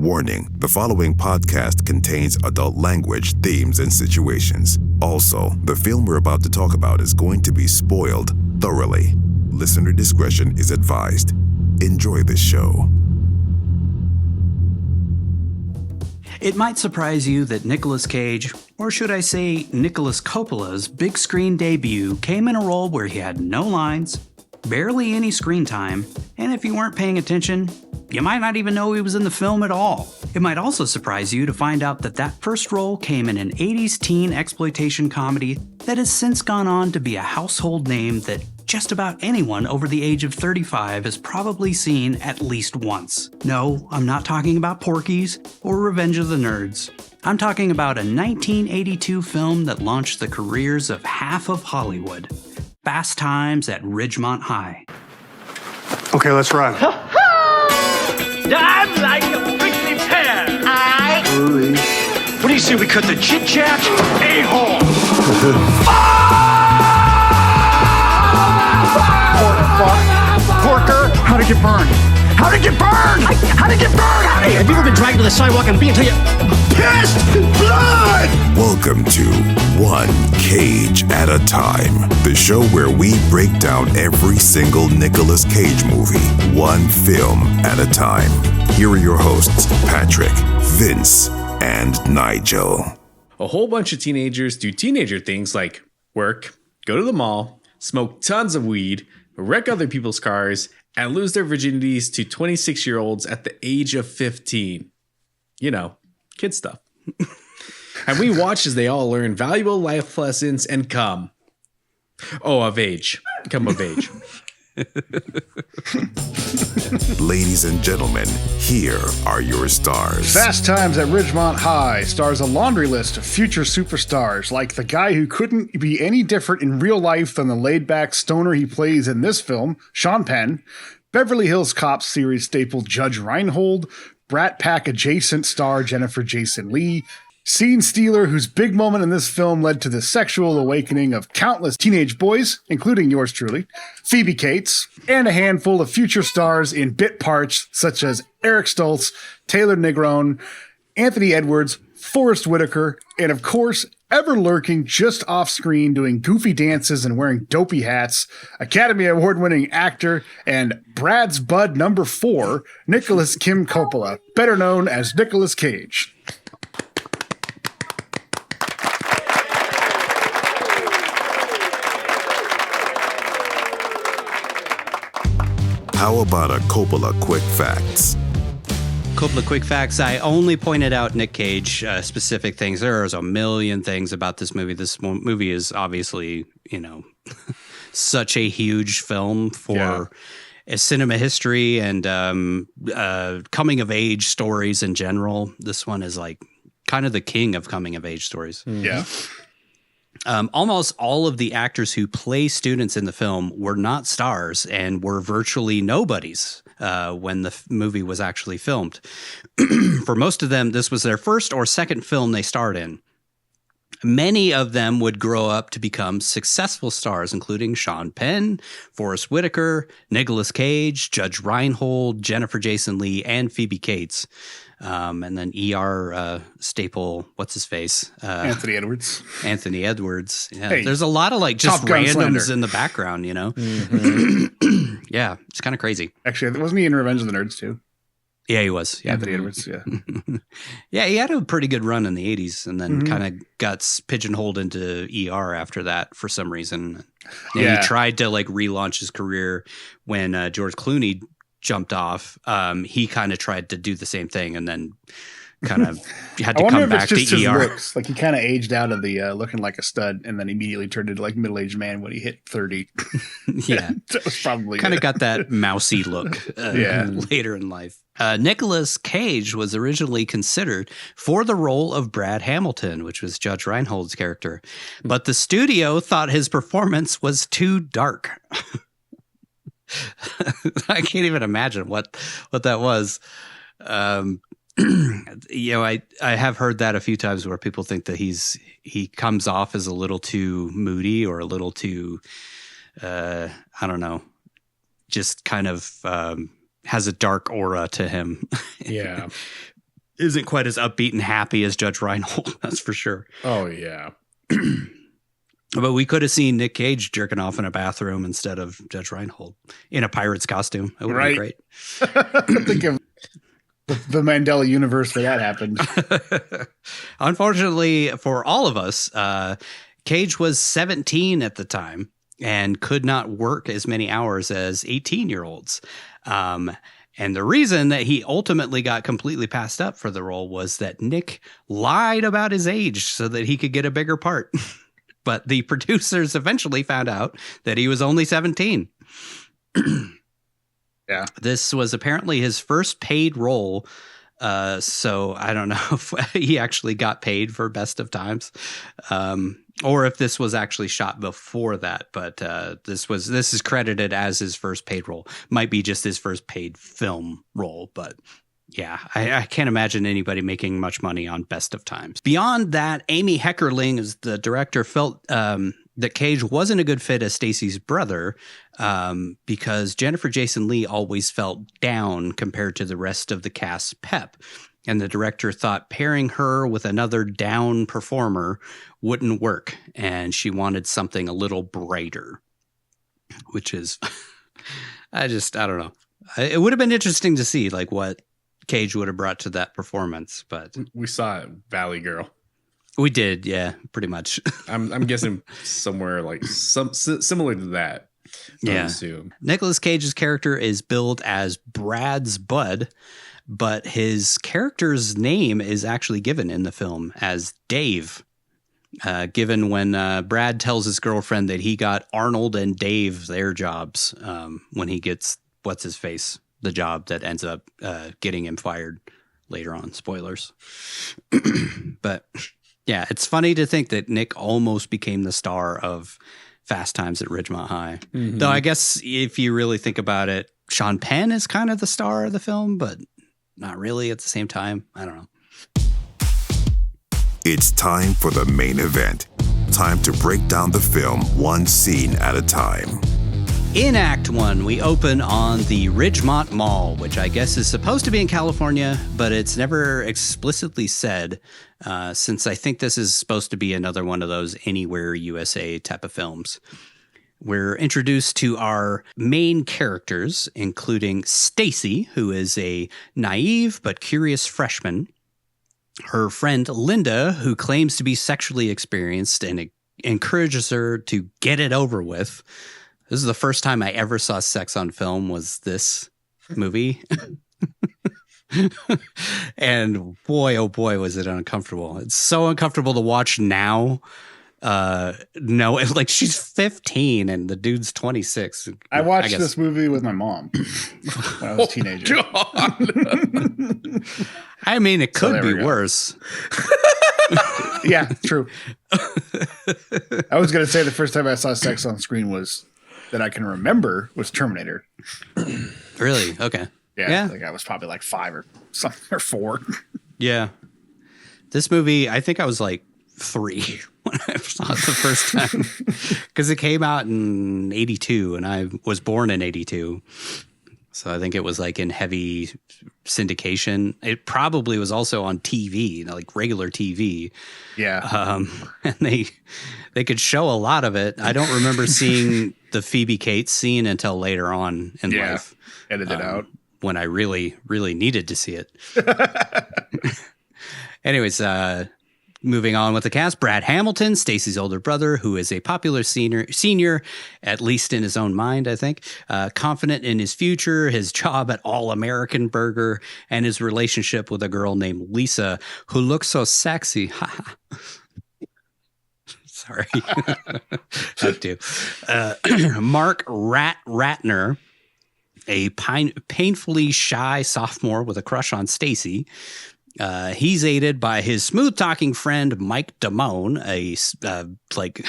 Warning, the following podcast contains adult language, themes, and situations. Also, the film we're about to talk about is going to be spoiled thoroughly. Listener discretion is advised. Enjoy this show. It might surprise you that Nicolas Cage, or should I say Nicolas Coppola's big screen debut came in a role where he had no lines, barely any screen time, and if you weren't paying attention, you might not even know he was in the film at all. It might also surprise you to find out that that first role came in an 80s teen exploitation comedy that has since gone on to be a household name that just about anyone over the age of 35 has probably seen at least once. No, I'm not talking about Porky's or Revenge of the Nerds. I'm talking about a 1982 film that launched the careers of half of Hollywood. Fast Times at Ridgemont High. Okay, let's run. I'm like a prickly pear. What do you say we cut the chit-chat? A-hole! Porker! How'd it get burned? How'd it get burned? How'd it get burned? Hey, have you ever been dragged to the sidewalk and beat until you pissed blood? Welcome to One Cage at a Time, the show where we break down every single Nicolas Cage movie, one film at a time. Here are your hosts, Patrick, Vince, and Nigel. A whole bunch of teenagers do teenager things like work, go to the mall, smoke tons of weed, wreck other people's cars, and lose their virginities to 26-year-olds at the age of 15. You know, kid stuff. And we watch as they all learn valuable life lessons and come of age. Ladies and gentlemen, here are your stars. Fast Times at Ridgemont High stars a laundry list of future superstars, like the guy who couldn't be any different in real life than the laid-back stoner he plays in this film, Sean Penn, Beverly Hills Cop series staple Judge Reinhold, Brat Pack adjacent star Jennifer Jason Leigh, scene stealer whose big moment in this film led to the sexual awakening of countless teenage boys, including yours truly, Phoebe Cates, and a handful of future stars in bit parts such as Eric Stoltz, Taylor Negron, Anthony Edwards, Forrest Whitaker, and of course, ever lurking just off screen doing goofy dances and wearing dopey hats, Academy Award-winning actor and Brad's Bud number 4, Nicolas Kim Coppola, better known as Nicolas Cage. How about a Coppola quick facts? Couple of quick facts. I only pointed out Nick Cage specific things. There's a million things about this movie. This movie is obviously, such a huge film for cinema history and coming of age stories in general. This one is like kind of the king of coming of age stories. Yeah. Almost all of the actors who play students in the film were not stars and were virtually nobodies when the movie was actually filmed. For most of them, this was their first or second film they starred in. Many of them would grow up to become successful stars, including Sean Penn, Forrest Whitaker, Nicolas Cage, Judge Reinhold, Jennifer Jason Leigh, and Phoebe Cates. And then staple, what's his face? Anthony Edwards. Anthony Edwards. Yeah, hey, there's a lot of like just randoms in the background, Mm-hmm. Yeah, it's kind of crazy. Actually, wasn't he in Revenge of the Nerds too? Yeah, he was. Yeah. Anthony Edwards, yeah. Yeah, he had a pretty good run in the 80s and then kind of got pigeonholed into ER after that for some reason. And he tried to like relaunch his career when George Clooney jumped off. He kind of tried to do the same thing and then kind of had to come back to ER. Looks. Like he kind of aged out of the looking like a stud and then immediately turned into like middle-aged man when he hit 30. Yeah. That was probably kind of got that mousy look later in life. Nicolas Cage was originally considered for the role of Brad Hamilton, which was Judge Reinhold's character, but the studio thought his performance was too dark. I can't even imagine what that was. I have heard that a few times where people think that he comes off as a little too moody or a little too, I don't know, just kind of has a dark aura to him. Yeah. isn't quite as upbeat and happy as Judge Reinhold. That's for sure. Oh, yeah. But we could have seen Nick Cage jerking off in a bathroom instead of Judge Reinhold in a pirate's costume. It would be great. Think of the Mandela universe where that happened. Unfortunately for all of us, Cage was 17 at the time and could not work as many hours as 18-year-olds. And the reason that he ultimately got completely passed up for the role was that Nick lied about his age so that he could get a bigger part. But the producers eventually found out that he was only 17. Yeah. This was apparently his first paid role. So I don't know if he actually got paid for Best of Times, or if this was actually shot before that. But this is credited as his first paid role. Might be just his first paid film role, but yeah, I can't imagine anybody making much money on Best of Times. Beyond that, Amy Heckerling, as the director, felt that Cage wasn't a good fit as Stacy's brother because Jennifer Jason Leigh always felt down compared to the rest of the cast's pep. And the director thought pairing her with another down performer wouldn't work. And she wanted something a little brighter, which is, I don't know. It would have been interesting to see like what Cage would have brought to that performance, but We saw it, Valley Girl. we did. Yeah, pretty much. I'm guessing somewhere like similar to that. I would assume. Nicolas Cage's character is billed as Brad's bud, but his character's name is actually given in the film as Dave. Given when Brad tells his girlfriend that he got Arnold and Dave their jobs when he gets what's his face the job that ends up getting him fired later on. Spoilers. But yeah, it's funny to think that Nick almost became the star of Fast Times at Ridgemont High. Mm-hmm. Though I guess if you really think about it, Sean Penn is kind of the star of the film, but not really at the same time. I don't know. It's time for the main event. Time to break down the film one scene at a time. In Act 1, we open on the Ridgemont Mall, which I guess is supposed to be in California, but it's never explicitly said, since I think this is supposed to be another one of those Anywhere USA type of films. We're introduced to our main characters, including Stacy, who is a naive but curious freshman, her friend Linda, who claims to be sexually experienced and encourages her to get it over with. This is the first time I ever saw sex on film was this movie. And boy, oh boy, was it uncomfortable. It's so uncomfortable to watch now. No, it's like she's 15 and the dude's 26. I watched this movie with my mom when I was a teenager. I mean, it could be worse. Yeah, true. I was going to say the first time I saw sex on screen was that I can remember was Terminator. Really? Okay. Yeah. Like I was probably like 5 or something or 4. Yeah. This movie, I think I was like 3 when I saw it the first time because it came out in 82 and I was born in 82. So I think it was like in heavy syndication. It probably was also on TV, like regular TV. Yeah. And they could show a lot of it. I don't remember seeing the Phoebe Cates scene until later on in life. Edited out. When I really, really needed to see it. Anyways, moving on with the cast, Brad Hamilton, Stacy's older brother, who is a popular senior, at least in his own mind, I think, confident in his future, his job at All American Burger, and his relationship with a girl named Lisa, who looks so sexy. Sorry. Have to. Mark Ratner, a painfully shy sophomore with a crush on Stacy. He's aided by his smooth-talking friend Mike Damone, a like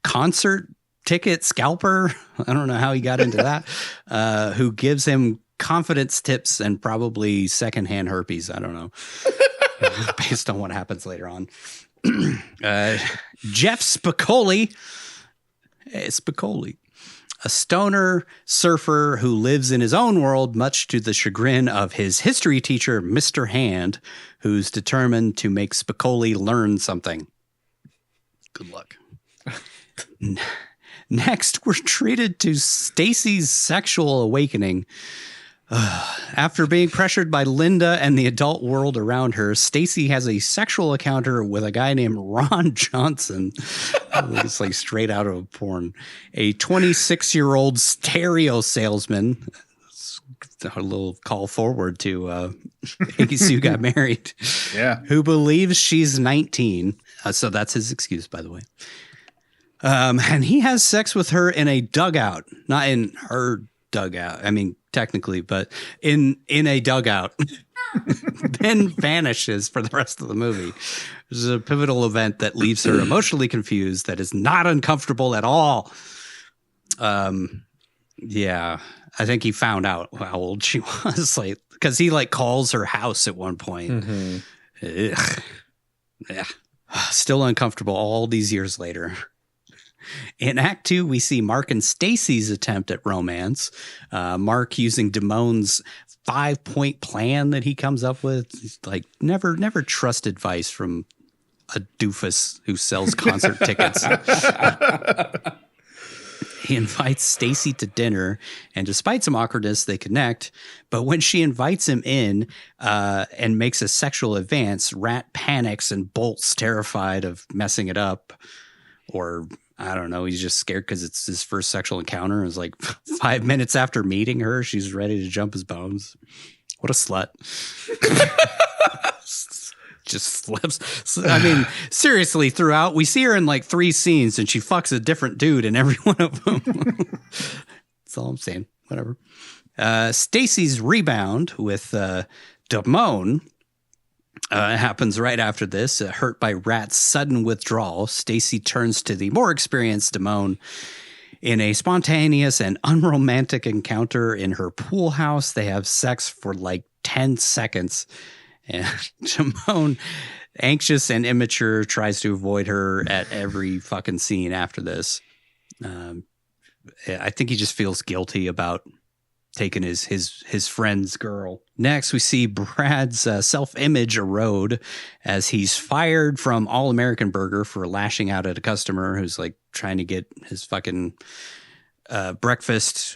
concert ticket scalper. I don't know how he got into that. Who gives him confidence tips and probably secondhand herpes. I don't know, based on what happens later on. Jeff Spicoli. a stoner surfer who lives in his own world, much to the chagrin of his history teacher, Mr. Hand, who's determined to make Spicoli learn something. Good luck. Next, we're treated to Stacy's sexual awakening. After being pressured by Linda and the adult world around her, Stacy has a sexual encounter with a guy named Ron Johnson. It's like straight out of a porn. A 26-year-old stereo salesman. A little call forward to Iggy Sue Got Married. Yeah. Who believes she's 19. So that's his excuse, by the way. And he has sex with her in a dugout, not in her dugout. I mean, technically, but in a dugout. Then vanishes for the rest of the movie. This is a pivotal event that leaves her emotionally confused, that is not uncomfortable at all. Yeah, I think he found out how old she was, like, because he like calls her house at one point. Mm-hmm. Ugh. Yeah, still uncomfortable all these years later. In Act 2, we see Mark and Stacy's attempt at romance. Mark using Damone's 5-point plan that he comes up with. He's like, never trust advice from a doofus who sells concert tickets. He invites Stacy to dinner, and despite some awkwardness, they connect. But when she invites him in and makes a sexual advance, Rat panics and bolts, terrified of messing it up. Or I don't know, he's just scared because it's his first sexual encounter. It was like 5 minutes after meeting her, she's ready to jump his bones. What a slut. Just slips. I mean, seriously, throughout, we see her in like 3 scenes and she fucks a different dude in every one of them. That's all I'm saying. Whatever. Stacy's rebound with Damone happens right after this. Hurt by Rat's sudden withdrawal, Stacy turns to the more experienced Damone in a spontaneous and unromantic encounter in her pool house. They have sex for like 10 seconds. And Damone, anxious and immature, tries to avoid her at every fucking scene after this. I think he just feels guilty about taking his friend's girl. Next, we see Brad's self-image erode as he's fired from All American Burger for lashing out at a customer who's like trying to get his fucking breakfast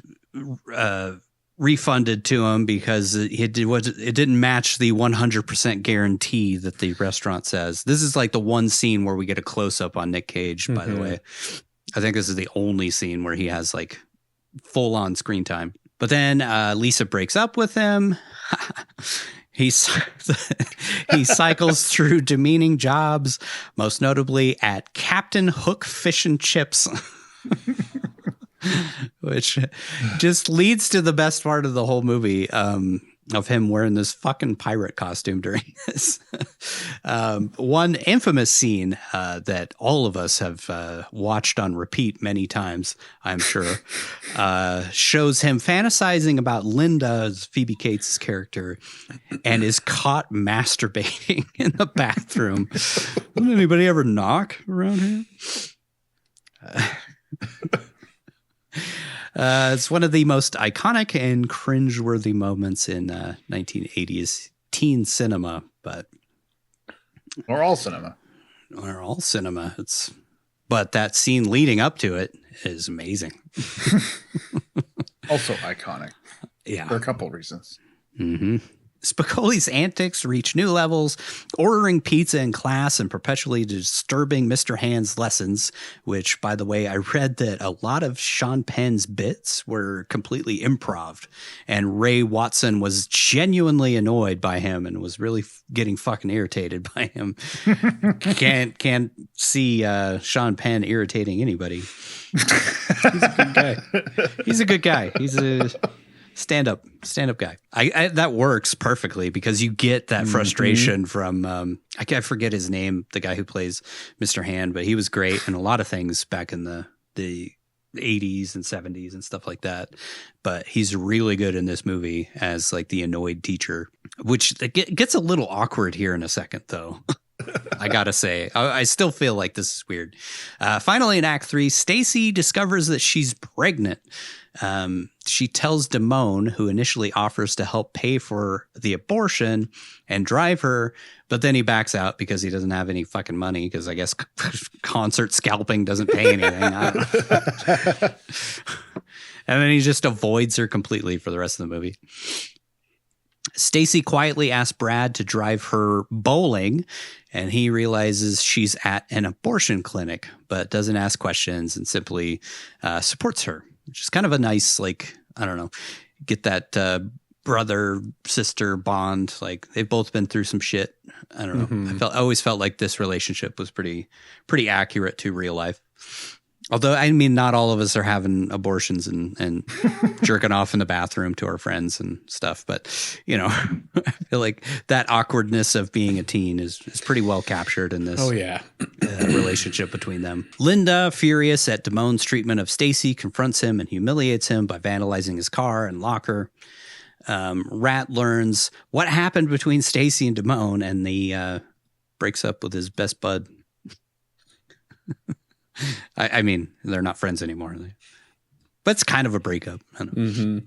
refunded to him because it didn't match the 100% guarantee that the restaurant says. This is like the one scene where we get a close-up on Nick Cage, by the way. I think this is the only scene where he has like full-on screen time. But then Lisa breaks up with him. He cycles through demeaning jobs, most notably at Captain Hook Fish and Chips, which just leads to the best part of the whole movie, of him wearing this fucking pirate costume during this. One infamous scene that all of us have watched on repeat many times, I'm sure, shows him fantasizing about Linda, Phoebe Cates' character, and is caught masturbating in the bathroom. Did anybody ever knock around here? It's one of the most iconic and cringeworthy moments in 1980s teen cinema, or all cinema. But that scene leading up to it is amazing. Also iconic. Yeah, for a couple of reasons. Mm-hmm. Spicoli's antics reach new levels, ordering pizza in class and perpetually disturbing Mr. Hand's lessons, which, by the way, I read that a lot of Sean Penn's bits were completely improv, and Ray Watson was genuinely annoyed by him and was really getting fucking irritated by him. Can't see Sean Penn irritating anybody. He's a good guy. He's a stand-up guy. That works perfectly because you get that frustration from I forget his name, the guy who plays Mr. Hand, but he was great in a lot of things back in the 80s and 70s and stuff like that. But he's really good in this movie as like the annoyed teacher, which gets a little awkward here in a second, though. I gotta say, I still feel like this is weird. Finally, in Act 3, Stacy discovers that she's pregnant. She tells Damone, who initially offers to help pay for the abortion and drive her, but then he backs out because he doesn't have any fucking money, because I guess concert scalping doesn't pay anything. And then he just avoids her completely for the rest of the movie. Stacy quietly asks Brad to drive her bowling, and he realizes she's at an abortion clinic, but doesn't ask questions and simply supports her, which is kind of a nice, like, I don't know, get that brother-sister bond. Like, they've both been through some shit. I don't know. I always felt like this relationship was pretty accurate to real life. Although, I mean, not all of us are having abortions and jerking off in the bathroom to our friends and stuff. But, you know, I feel like that awkwardness of being a teen is pretty well captured in this relationship between them. Linda, furious at Damone's treatment of Stacy, confronts him and humiliates him by vandalizing his car and locker. Rat learns what happened between Stacy and Damone, and he breaks up with his best bud. I mean, they're not friends anymore, but it's kind of a breakup. I don't know.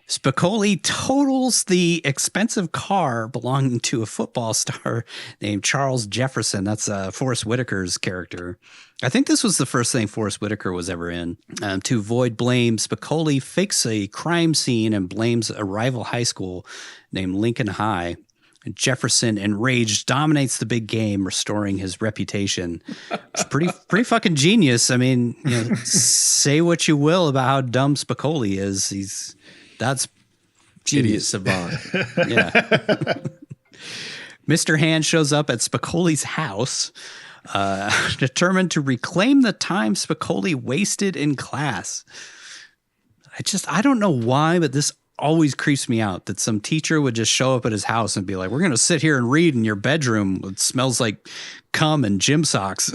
Spicoli totals the expensive car belonging to a football star named Charles Jefferson. That's Forrest Whitaker's character. I think this was the first thing Forrest Whitaker was ever in. To avoid blame, Spicoli fakes a crime scene and blames a rival high school named Lincoln High. Jefferson, enraged, dominates the big game, restoring his reputation. It's pretty fucking genius. I mean, you know, say what you will about how dumb Spicoli is. That's genius. Idiot savant. Yeah. Mr. Hand shows up at Spicoli's house, determined to reclaim the time Spicoli wasted in class. I don't know why, but this always creeps me out that some teacher would just show up at his house and be like, we're going to sit here and read in your bedroom. It smells like cum and gym socks.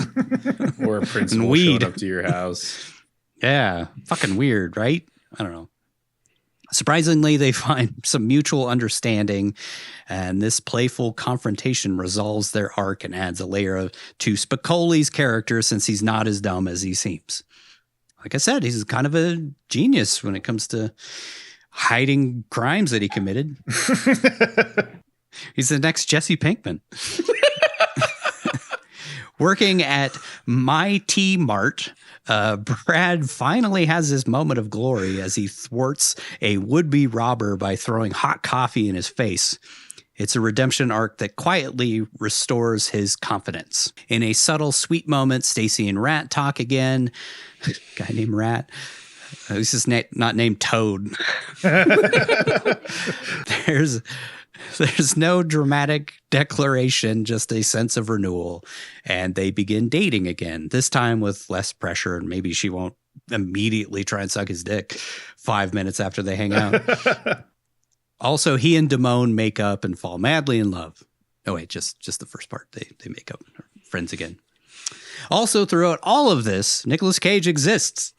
Or a principal showed up to your house. Yeah. Fucking weird, right? I don't know. Surprisingly, they find some mutual understanding, and this playful confrontation resolves their arc and adds a layer to Spicoli's character, since he's not as dumb as he seems. Like I said, he's kind of a genius when it comes to hiding crimes that he committed. He's the next Jesse Pinkman. Working at My Tea Mart, Brad finally has his moment of glory as he thwarts a would-be robber by throwing hot coffee in his face. It's a redemption arc that quietly restores his confidence. In a subtle, sweet moment, Stacy and Rat talk again. Guy named Rat. This is not named Toad. There's no dramatic declaration, just a sense of renewal. And they begin dating again, this time with less pressure. And maybe she won't immediately try and suck his dick 5 minutes after they hang out. Also, he and Damone make up and fall madly in love. Oh, wait, just the first part. They make up, friends again. Also, throughout all of this, Nicolas Cage exists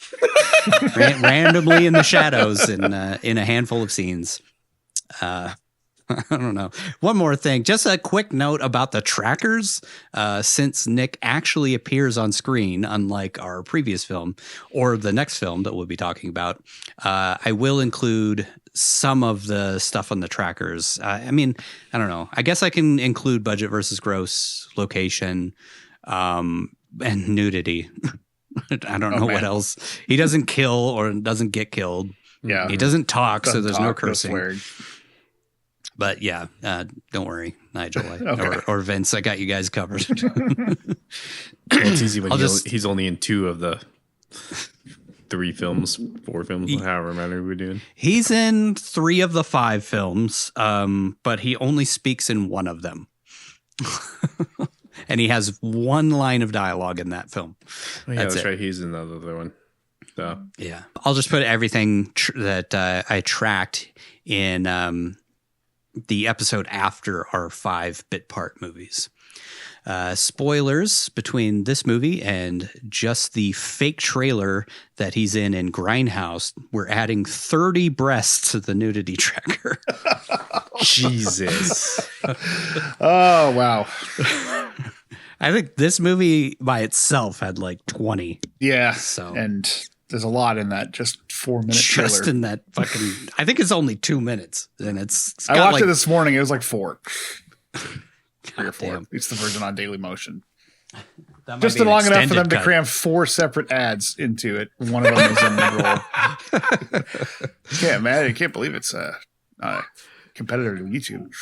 randomly in the shadows in a handful of scenes. I don't know. One more thing, just a quick note about the trackers. Since Nick actually appears on screen, unlike our previous film or the next film that we'll be talking about, I will include some of the stuff on the trackers. I mean, I don't know. I guess I can include budget versus gross, location, and nudity. I don't know what else. He doesn't kill or doesn't get killed. Yeah. He doesn't talk, so there's no No cursing. swearing. But yeah, don't worry, Nigel or Vince. I got you guys covered. Well, it's easy when he's only in 2 of the 3 films, 4 films, however many we're doing. He's in 3 of the 5 films, but he only speaks in 1 of them. And he has 1 line of dialogue in that film. Oh, yeah, that's right. He's in the other one. So. Yeah. I'll just put everything that I tracked in the episode after our 5 bit part movies. Spoilers between this movie and just the fake trailer that he's in Grindhouse. We're adding 30 breasts to the nudity tracker. Jesus. Oh, wow. I think this movie by itself had like 20. Yeah. So and there's a lot in that just 4-minute trailer. Just in that fucking, I think it's only 2 minutes, and it's I got watched it this morning. It was like 4. 3 or 4. damn. It's the version on Daily Motion. That might Just be an long enough for them extended to cut. cram 4 separate ads into it. One of them is in the roll. I can't believe it's a competitor to YouTube.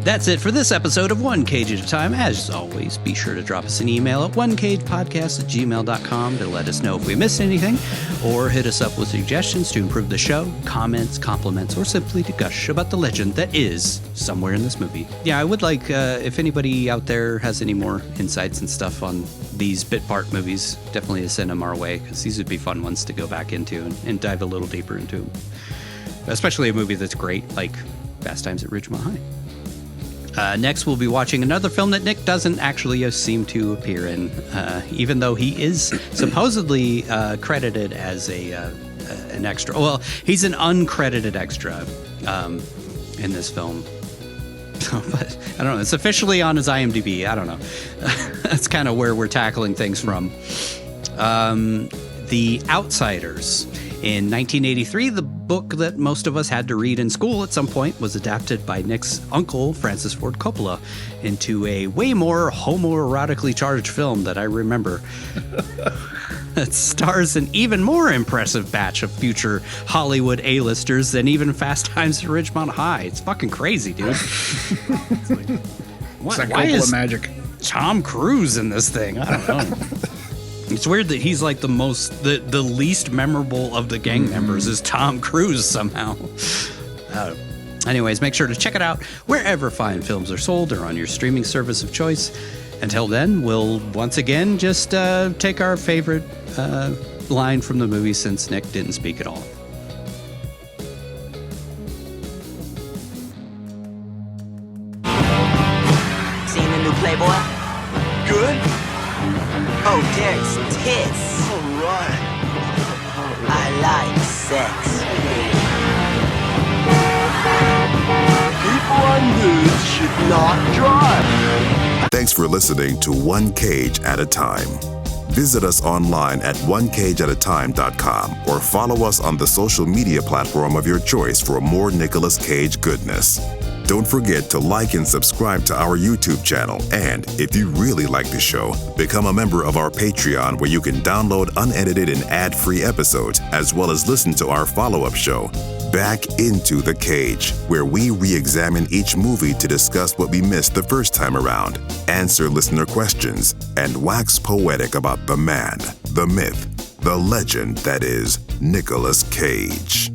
That's it for this episode of One Cage at a Time. As always, be sure to drop us an email at onecagepodcast@gmail.com to let us know if we missed anything, or hit us up with suggestions to improve the show, comments, compliments, or simply to gush about the legend that is somewhere in this movie. Yeah, I would like, if anybody out there has any more insights and stuff on these bit part movies, definitely to send them our way, because these would be fun ones to go back into and dive a little deeper into. Especially a movie that's great, like Fast Times at Ridgemont High. Next, we'll be watching another film that Nick doesn't actually seem to appear in, even though he is supposedly credited as an extra. Well, he's an uncredited extra in this film. But I don't know. It's officially on his IMDb. I don't know. That's kind of where we're tackling things from. The Outsiders. In 1983, the book that most of us had to read in school at some point was adapted by Nick's uncle, Francis Ford Coppola, into a way more homoerotically charged film that I remember. It stars an even more impressive batch of future Hollywood A-listers than even Fast Times at Ridgemont High. It's fucking crazy, dude. It's like, It's that why Coppola is magic. Tom Cruise in this thing? I don't know. It's weird that he's like the least memorable of the gang members is Tom Cruise somehow. Anyways, make sure to check it out wherever fine films are sold or on your streaming service of choice. Until then, we'll once again just take our favorite line from the movie since Nick didn't speak at all. Seen the new Playboy? Good? Oh, there's tits. All right. I like sex. People on nudes should not drive. Thanks for listening to One Cage at a Time. Visit us online at onecageatatime.com or follow us on the social media platform of your choice for more Nicolas Cage goodness. Don't forget to like and subscribe to our YouTube channel, and if you really like the show, become a member of our Patreon where you can download unedited and ad-free episodes, as well as listen to our follow-up show, Back Into the Cage, where we re-examine each movie to discuss what we missed the first time around, answer listener questions, and wax poetic about the man, the myth, the legend that is Nicolas Cage.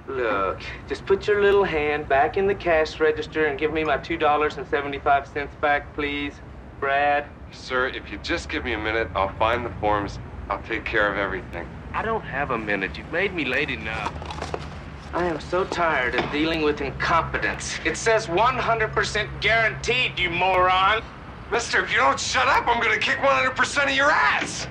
Look, just put your little hand back in the cash register and give me my $2.75 back, please, Brad. Sir, if you just give me a minute, I'll find the forms. I'll take care of everything. I don't have a minute. You've made me late enough. I am so tired of dealing with incompetence. It says 100% guaranteed, you moron. Mister, if you don't shut up, I'm gonna kick 100% of your ass!